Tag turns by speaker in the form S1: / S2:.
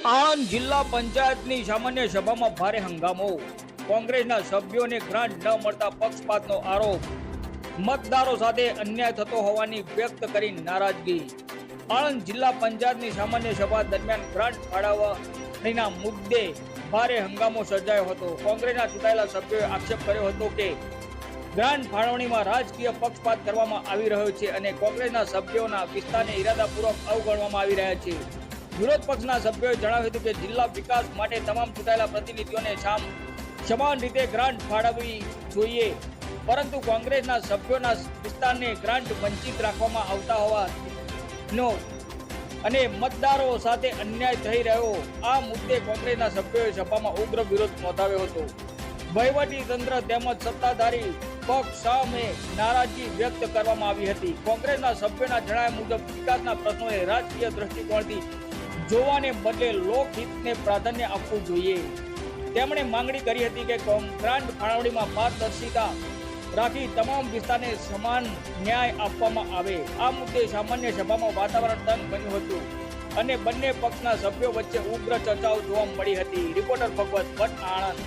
S1: આણંદ જિલ્લા પંચાયતની સામાન્ય સભામાં ભારે હંગામો, કોંગ્રેસના સભ્યોને ગ્રાન્ટ ન મળતા પક્ષપાતનો આરોપ, મતદારો સાથે અન્યાય થતો હોવાની વ્યક્ત કરી નારાજગી. આણંદ જિલ્લા પંચાયતની સામાન્ય સભા દરમિયાન ગ્રાન્ટ ફાળવણીના મુદ્દે ભારે હંગામો સર્જાયો હતો. કોંગ્રેસના ચૂંટાયેલા સભ્યોએ આક્ષેપ કર્યો હતો કે ગ્રાન્ટ ફાળવણીમાં રાજકીય પક્ષપાત કરવામાં આવી રહ્યો છે અને કોંગ્રેસના સભ્યોના વિસ્તારને ઇરાદાપૂર્વક અવગણવામાં આવી રહ્યા છે. વિરોધ પક્ષના સભ્યોએ જણાવ્યું હતું કે જિલ્લા વિકાસ માટે તમામ ચૂંટાયેલા પ્રતિનિધિઓને સમાન રીતે ગ્રાન્ટ ફાળવવી જોઈએ, પરંતુ કોંગ્રેસના સભ્યોના વિસ્તારને ગ્રાન્ટ વંચિત રાખવામાં આવતા હોવાનો અને મતદારો સાથે અન્યાય થઈ રહ્યો આ મુદ્દે કોંગ્રેસના સભ્યોએ સભામાં ઉગ્ર વિરોધ નોંધાવ્યો હતો. વહીવટી તંત્ર તેમજ સત્તાધારી પક્ષ સામે નારાજગી વ્યક્ત કરવામાં આવી હતી. કોંગ્રેસના સભ્યોના જણાવ્યા મુજબ વિકાસના પ્રશ્નોને રાજકીય દ્રષ્ટિકોણથી જોવાને બદલે લોકહિતને પ્રાધાન્ય આપવું જોઈએ. તેમણે માંગણી કરી હતી કે ગ્રાન્ટ ફાળવણીમાં પારદર્શિતા રાખી તમામ વિસ્તારને સમાન ન્યાય આપવામાં આવે. આ મુદ્દે સામાન્ય સભામાં વાતાવરણ તંગ બન્યું હતું અને બંને પક્ષના સભ્યો વચ્ચે ઉગ્ર ચર્ચાઓ જોવા મળી હતી. રિપોર્ટર ભગવત ભટ્ટ, આણંદ.